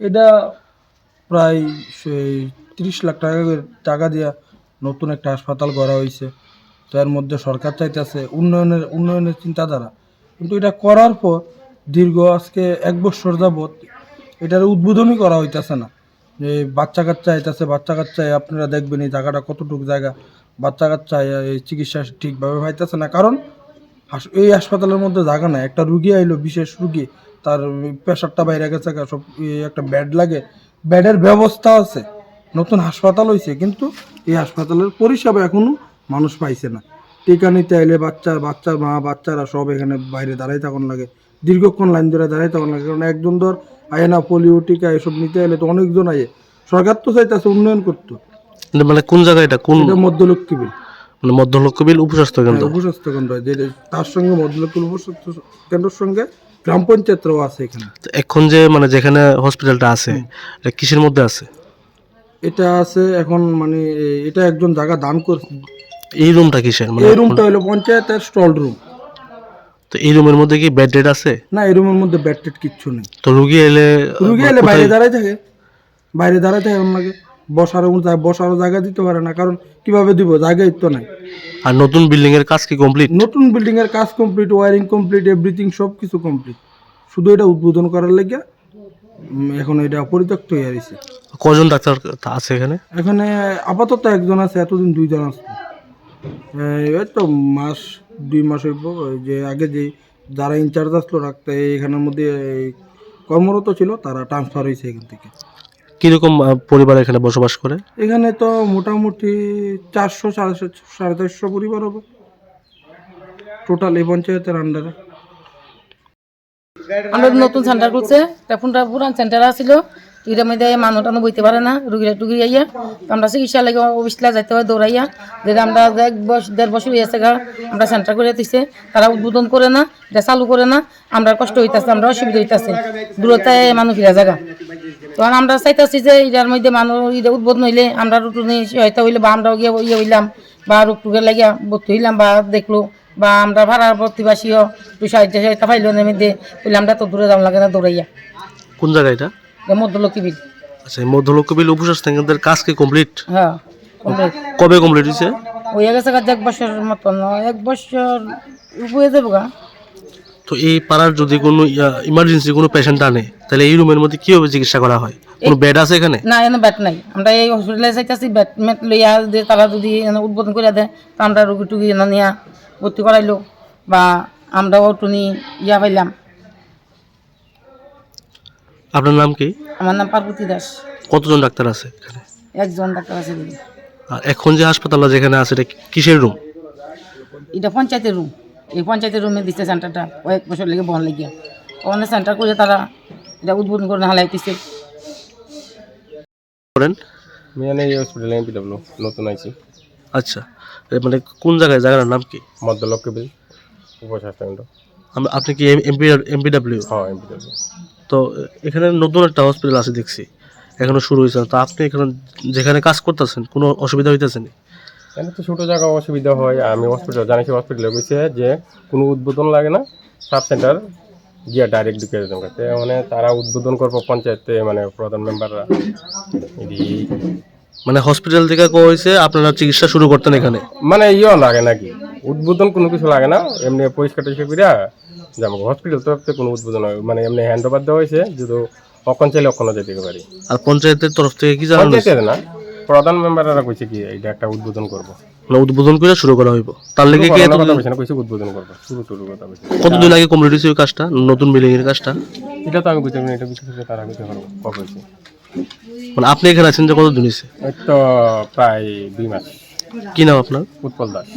এটা প্রায় 30 লাখ টাকা দিয়া নতুন একটা হাসপাতাল করা হয়েছে। তো এর মধ্যে সরকার চাইতেছে উন্নয়নের চিন্তাধারা, কিন্তু এটা করার পর দীর্ঘ আজকে 1 বছর যাবৎ এটার উদ্বোধনই করা হইতেছে না। যে বাচ্চা কাচ্চা আইতেছে, বাচ্চা কাচ্চায় আপনারা দেখবেন এই জায়গাটা কতটুকু জায়গা, বাচ্চা কাচ্চা এই চিকিৎসা ঠিকভাবে পাইতেছে না। কারণ এই হাসপাতালের মধ্যে জায়গা নাই। একটা রুগী আইলো, বিশেষ রুগী, তার প্রেশারটা বাইরে গেছে, সব একটা বেড লাগে, বেডের ব্যবস্থা আছে, নতুন হাসপাতাল হয়েছে, কিন্তু এই হাসপাতালের পরিষেবা এখনো মানুষ পাইছে না। টিকা নিতে আইলে বাচ্চার মা বাচ্চারা সব এখানে বাইরে দাঁড়াই তখন লাগে, দীর্ঘক্ষণ লাইন ধরে দাঁড়াই তখন লাগে। কারণ একজন ধর আয় না, পোলিও টিকা এসব নিতে এলে তো অনেকজন আয়ে। সরকার তো চাইতেছে উন্নয়ন করতো। মানে কোন জায়গা এটা? কোন মধ্যলক্ষ্মী বিল, মানে মধ্যলক্ষ্মী বিল উপস্বাস্থ্য কেন্দ্র? উপস্বাস্থ্য কেন্দ্র, যে তার সঙ্গে মধ্যলক্ষ্মী উপস্বাস্থ্য কেন্দ্রের সঙ্গে গ্রাম পঞ্চায়েতও আছে এখানে। এখন যে মানে যেখানে হসপিটালটা আছে এটা কিসের মধ্যে আছে? এটা আছে এখন মানে এটা একজন জায়গা দান করছে। এই রুমটা কিসের? মানে এই রুমটা হলো পঞ্চায়েতের স্টল রুম। তো এই রুমের মধ্যে কি বেড টেড আছে? না, এই রুমের মধ্যে বেড টেড কিচ্ছু নেই। তো রুগী এলে বাইরে দাঁড়ায় থাকে, ওনাকে বসারও জায়গা দিতে পারে না। কারণ কিভাবে দিব, জায়গাই তো নাই। আর নতুন বিল্ডিং এর কাজ কি কমপ্লিট? নতুন বিল্ডিং এর কাজ কমপ্লিট, ওয়ারিং কমপ্লিট, এভরিথিং সব কিছু কমপ্লিট। শুধু এটা উদ্বোধন করার লাগে এখন এটা পরিত্যক্ত হয়ে গেছে। কজন ডাক্তার আছে এখানে? এখানে আপাতত একজন আছে, এতদিন 2 জন আছে। এই তো 2 মাস হইব। যে আগে যারা ইনচার্জ আসলো রাখতে এখানের মধ্যে কর্মরত ছিল, তারা ট্রান্সফার হয়েছে এখান থেকে। কিরকম পরিবার এখানে বসবাস করে? এখানে তো মোটামুটি 400 450 পরিবার হবে টোটাল এই পঞ্চায়েতের আন্ডারে। আমাদের নতুন সেন্টার খুলছে, পুরান সেন্টার আসছিল, এটার মধ্যে মানুষ টানো বইতে পারে না, রুগীরা টুগি আইয়া আমরা চিকিৎসা লাগে অফিসলা যাইতে হয় দৌড়াইয়া। যেটা আমরা 1.5 বছর হয়েছে আমরা সেন্টার করে দিচ্ছে, তারা উদ্বোধন করে না, এটা চালু করে না। আমরা কষ্ট হইতেছে, আমরা অসুবিধা হইতেছে, দূরতায় মানুষ ফিরা জায়গা। তখন আমরা চাইতেছি যে এটার মধ্যে মানুষ এটা উদ্বোধন হইলে আমরা রুটুনি সহায়তা হইলে, বা আমরা ইয়ে হইলাম, বা রোগ টুগে লাগিয়া ভর্তি হইলাম, বা দেখলো, বা আমরা ভাড়ার প্রতিবাসীও একটু সাহায্য পাইল মধ্যে বললে আমরা তো দূরে যাওয়া লাগে না দৌড়াইয়া। কোন জায়গা এটা? মধ্যলক্ষ্মী বিল। আচ্ছা, মধ্যলক্ষ্মী বিল উপস্বাস্থ্য কেন্দ্রের কাজ কি কমপ্লিট? হ্যাঁ, কমপ্লিট। কবে কমপ্লিট হয়েছে? হয়ে গেছে 1 বছরের মতন, 1 বছর উপরে যাবো গা। তো এই পাড়ার যদি কোনো ইমার্জেন্সি কোনো পেশেন্ট আনে, তাহলে এই রুমের মধ্যে কিভাবে চিকিৎসা করা হয়? কোনো বেড আছে এখানে? না, এখানে বেড নাই। আমরা এই হসপিটালে চাইতেছি বেড মেট লইয়া, যে তারা যদি উদ্বোধন করে দেয়, তা আমরা রুগী টুগি নিয়ে ভর্তি করাইলো, বা আমরাও টুনি পাইলাম। আপনার নাম কি? আমার নাম পার্বতী দাস। কতজন ডাক্তার আছে এখানে? একজন ডাক্তার আছে দিদি। আর এখন যে হাসপাতাল যেখানে আছে এটা কিসের রুম? এটা পঞ্চায়েতের রুম। এই পঞ্চায়েতের রুমে দিচ্ছে সেন্টারটা, 1 বছর লেগে বহন লাগিয়া ওখানে সেন্টার করে তারা এটা উদ্বোধন করে হালাইতেছে। করেন মিয়ানে এই হসপিটালে এমপিডব্লিউ নতুন আইছি। আচ্ছা, মানে কোন জায়গার নাম কি? মধ্যলক্ষ্মী বিল উপস্বাস্থ্য কেন্দ্র। আপনি কি এমপিডব্লিউ? হ্যাঁ, এমপিডব্লিউ। তো এখানে নতুন একটা হসপিটাল আছে দেখছি, এখনো শুরু হয়েছে না। তো আপনি এখানে যেখানে কাজ করতেছেন কোনো অসুবিধা হইতেছে না? এখানে তো ছোটো জায়গা অসুবিধা হয়। আমি হসপিটাল জানিছি, হসপিটালে গেছে যে কোনো উদ্বোধন লাগে না, সাব সেন্টার গিয়া ডাইরেক্ট ঢুকে যেতে পারতে। মানে তারা উদ্বোধন করবো পঞ্চায়েতে, মানে প্রধান মেম্বাররা। মানে হসপিটাল থেকে হয়েছে আপনারা চিকিৎসা শুরু করতেন এখানে? মানে লাগে নাকি উদ্বোধন কোনো কিছু লাগে না, এমনি পরিষ্কার টরিষ্কার করিয়া যাবো। হসপিটাল তরফ থেকে কোনো উদ্বোধন হয় মানে এমনি হ্যান্ড ওভার দেওয়া হয়েছে, যদি অক্ষণ চাইলে অক্ষণও যেতে পারি। আর পঞ্চায়েতের তরফ থেকে কি জানানো? পঞ্চায়েতের না, প্রধান মেম্বাররা কইছে কি এটা একটা উদ্বোধন করবো, মানে উদ্বোধন করে শুরু করা হইব। তার লেগে কি কইছে উদ্বোধন করবো, শুরু কথা বলছে। কতদিন আগে কমপ্লিট হয়েছে ওই কাজটা, নতুন বিল্ডিং এর কাজটা? এটা তো আমি বুঝতে পারি, এটা বিশেষ করে তারা বুঝতে পারবো কবে হয়েছে। মানে আপনি এখানে আছেন যে কতদিন হয়েছে? এই তো প্রায় 2 মাস। কি নাম আপনার? উৎপল দাস।